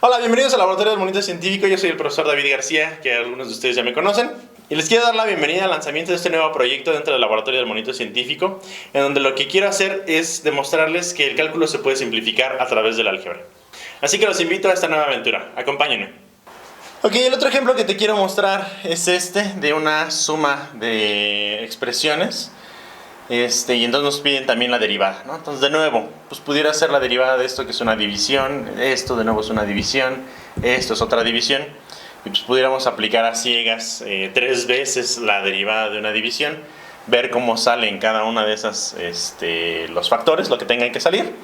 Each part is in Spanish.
Hola, bienvenidos al Laboratorio del Monito Científico. Yo soy el profesor David García, que algunos de ustedes ya me conocen. Y les quiero dar la bienvenida al lanzamiento de este nuevo proyecto dentro del Laboratorio del Monito Científico, en donde lo que quiero hacer es demostrarles que el cálculo se puede simplificar a través del álgebra. Así que los invito a esta nueva aventura. Acompáñenme. Ok, el otro ejemplo que te quiero mostrar es este, de una suma de expresiones. Y entonces nos piden también la derivada, ¿no? Entonces de nuevo, pues pudiera ser la derivada de esto que es una división, esto de nuevo es una división, esto es otra división, y pues pudiéramos aplicar a ciegas 3 veces la derivada de una división, ver cómo salen cada una de esas los factores, lo que tengan que salir,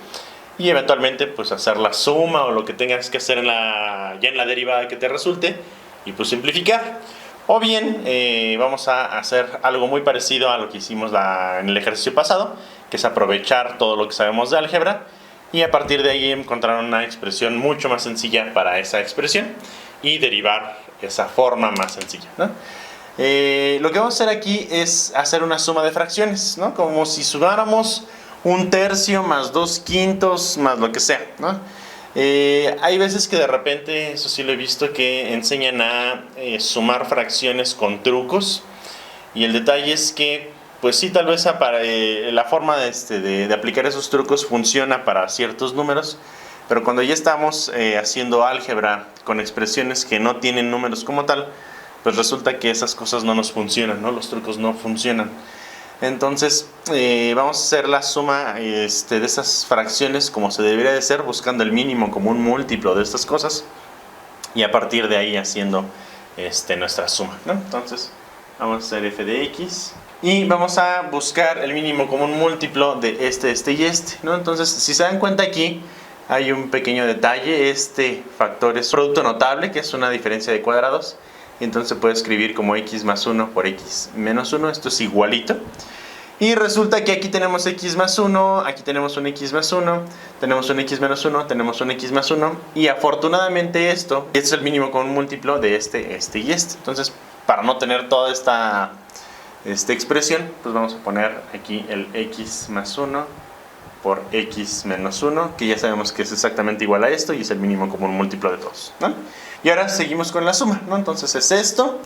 y eventualmente pues hacer la suma o lo que tengas que hacer ya en la derivada que te resulte, y pues simplificar. O bien vamos a hacer algo muy parecido a lo que hicimos en el ejercicio pasado, que es aprovechar todo lo que sabemos de álgebra y a partir de ahí encontrar una expresión mucho más sencilla para esa expresión y derivar esa forma más sencilla, ¿no? Lo que vamos a hacer aquí es hacer una suma de fracciones, ¿no? Como si sumáramos 1/3 más 2/5 más lo que sea, ¿no? Hay veces que de repente, eso sí lo he visto, que enseñan a sumar fracciones con trucos, y el detalle es que pues sí, tal vez la forma de aplicar esos trucos funciona para ciertos números, pero cuando ya estamos haciendo álgebra con expresiones que no tienen números como tal, pues resulta que esas cosas no nos funcionan, ¿no? Los trucos no funcionan. Entonces vamos a hacer la suma de esas fracciones como se debería de ser, buscando el mínimo común múltiplo de estas cosas y a partir de ahí haciendo nuestra suma, ¿no? Entonces vamos a hacer f de x y vamos a buscar el mínimo común múltiplo de este y ¿no? Entonces, si se dan cuenta, aquí hay un pequeño detalle. Este factor es producto notable, que es una diferencia de cuadrados. Entonces se puede escribir como x más 1 por x menos 1. Esto es igualito. Y resulta que aquí tenemos x más 1, aquí tenemos un x más 1, tenemos un x menos 1, tenemos un x más 1. Y afortunadamente esto es el mínimo común múltiplo de este y este. Entonces, para no tener toda esta expresión, pues vamos a poner aquí el x más 1 por x menos 1, que ya sabemos que es exactamente igual a esto y es el mínimo común múltiplo de todos, ¿no? Y ahora seguimos con la suma, ¿no? Entonces es esto,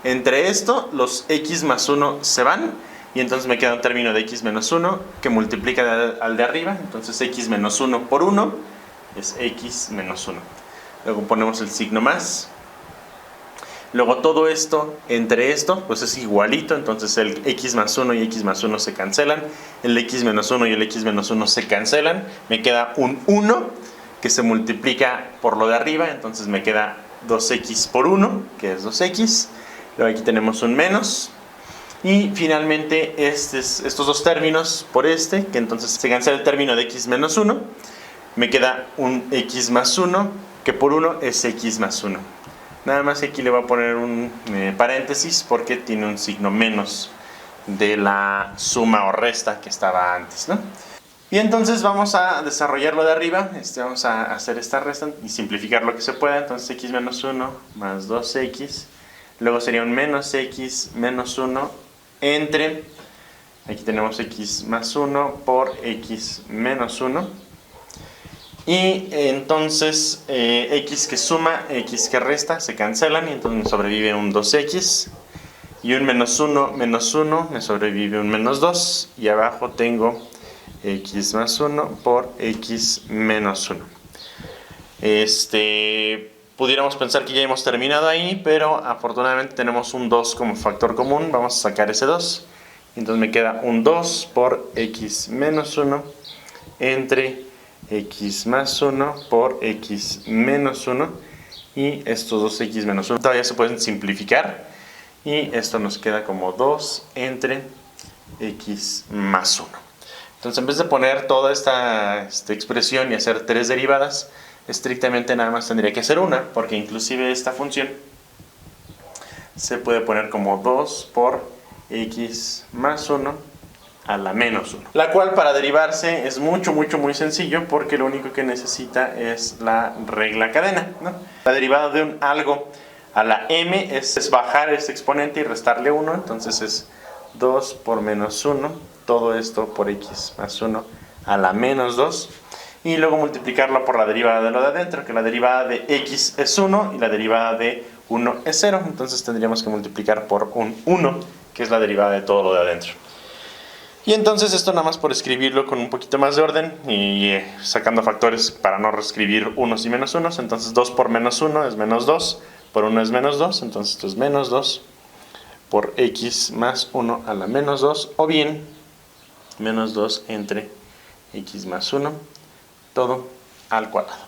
entre esto, los x más 1 se van, y entonces me queda un término de x menos 1 que multiplica al de arriba. Entonces x menos 1 por 1 es x menos 1. Luego ponemos el signo más. Luego todo esto entre esto, pues es igualito. Entonces el x más 1 y x más 1 se cancelan. El x menos 1 y el x menos 1 se cancelan. Me queda un 1 que se multiplica por lo de arriba. Entonces me queda 2x por 1, que es 2x. Luego aquí tenemos un menos. Y finalmente estos dos términos por que entonces se cancela el término de x menos 1. Me queda un x más 1, que por 1 es x más 1. Nada más que aquí le voy a poner un paréntesis porque tiene un signo menos de la suma o resta que estaba antes, ¿no? Y entonces vamos a desarrollar lo de arriba. Vamos a hacer esta resta y simplificar lo que se pueda. Entonces x menos 1 más 2x. Luego sería un menos x menos 1 entre, aquí tenemos x más 1 por x menos 1. Y entonces x que suma, x que resta, se cancelan y entonces me sobrevive un 2x. Y un menos 1 me sobrevive un menos 2. Y abajo tengo x más 1 por x menos 1. Pudiéramos pensar que ya hemos terminado ahí, pero afortunadamente tenemos un 2 como factor común. Vamos a sacar ese 2. Entonces me queda un 2 por x menos 1 entre x más 1 por x menos 1. Y estos dos x menos 1 todavía se pueden simplificar. Y esto nos queda como 2 entre x más 1. Entonces, en vez de poner toda esta expresión y hacer 3 derivadas, estrictamente nada más tendría que hacer una, porque inclusive esta función se puede poner como 2 por x más 1 a la menos 1. La cual, para derivarse, es muy sencillo, porque lo único que necesita es la regla cadena, ¿no? La derivada de un algo a la m es bajar este exponente y restarle 1. Entonces es 2 por menos 1. Todo esto por x más 1 a la menos 2. y luego multiplicarlo por la derivada de lo de adentro, que la derivada de x es 1 y la derivada de 1 es 0. Entonces tendríamos que multiplicar por un 1, que es la derivada de todo lo de adentro. Y entonces esto nada más por escribirlo con un poquito más de orden y sacando factores para no reescribir unos y menos unos. Entonces 2 por menos 1 es menos 2, por 1 es menos 2, entonces esto es menos 2 por x más 1 a la menos 2, o bien menos 2 entre x más 1, todo al cuadrado.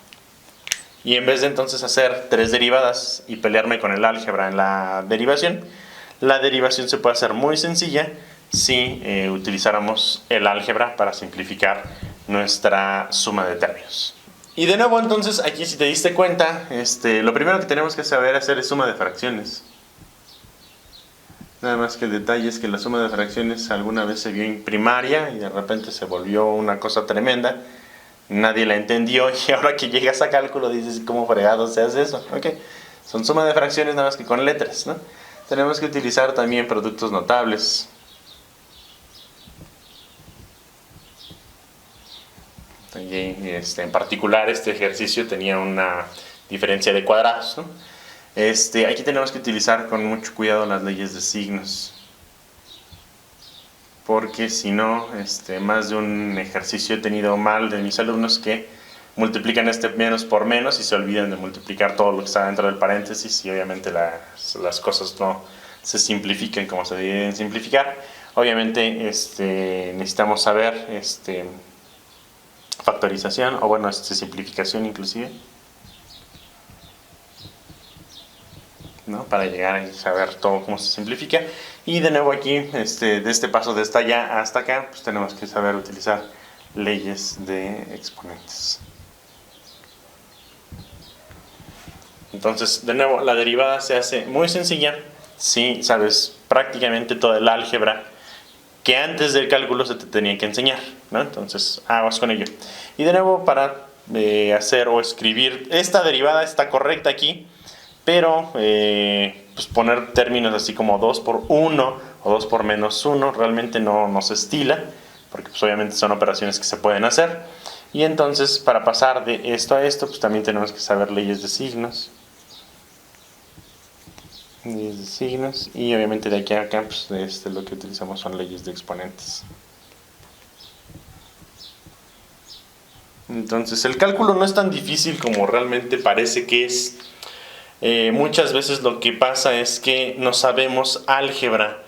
Y en vez de entonces hacer 3 derivadas y pelearme con el álgebra en la derivación se puede hacer muy sencilla si utilizáramos el álgebra para simplificar nuestra suma de términos. Y de nuevo entonces aquí, si te diste cuenta, lo primero que tenemos que saber hacer es suma de fracciones. Nada más que el detalle es que la suma de fracciones alguna vez se vio en primaria y de repente se volvió una cosa tremenda. Nadie la entendió y ahora que llegas a cálculo dices, ¿cómo fregado se hace eso? Okay. Son suma de fracciones nada más que con letras, ¿no? Tenemos que utilizar también productos notables. En particular este ejercicio tenía una diferencia de cuadrados, ¿no? Aquí tenemos que utilizar con mucho cuidado las leyes de signos, porque si no, más de un ejercicio he tenido mal de mis alumnos que multiplican menos por menos y se olvidan de multiplicar todo lo que está dentro del paréntesis, y obviamente las cosas no se simplifican como se deben simplificar. Obviamente necesitamos saber factorización, o bueno, simplificación inclusive, ¿no? Para llegar a saber todo cómo se simplifica. Y de nuevo aquí, de este paso de allá hasta acá, pues tenemos que saber utilizar leyes de exponentes. Entonces, de nuevo, la derivada se hace muy sencilla si sabes prácticamente todo el álgebra que antes del cálculo se te tenía que enseñar, ¿no? Entonces, aguas con ello. Y de nuevo, para hacer o escribir, esta derivada está correcta aquí, pero pues poner términos así como 2 por 1 o 2 por menos 1 realmente no se estila, porque pues obviamente son operaciones que se pueden hacer. Y entonces, para pasar de esto a esto, pues también tenemos que saber leyes de signos. Leyes de signos, y obviamente de aquí a acá pues, lo que utilizamos son leyes de exponentes. Entonces el cálculo no es tan difícil como realmente parece que es. Muchas veces lo que pasa es que no sabemos álgebra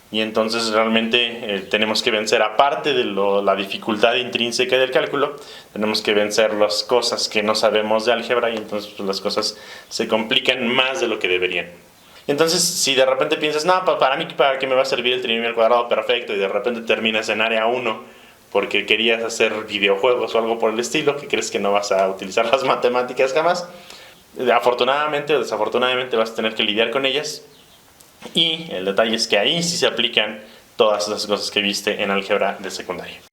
y entonces realmente tenemos que vencer, aparte de la dificultad intrínseca del cálculo, tenemos que vencer las cosas que no sabemos de álgebra, y entonces pues, las cosas se complican más de lo que deberían. Entonces, si de repente piensas, no, ¿para qué me va a servir el trinomio al cuadrado perfecto? Y de repente terminas en área 1 porque querías hacer videojuegos o algo por el estilo, que crees que no vas a utilizar las matemáticas jamás. Afortunadamente o desafortunadamente vas a tener que lidiar con ellas, y el detalle es que ahí sí se aplican todas esas cosas que viste en álgebra de secundaria.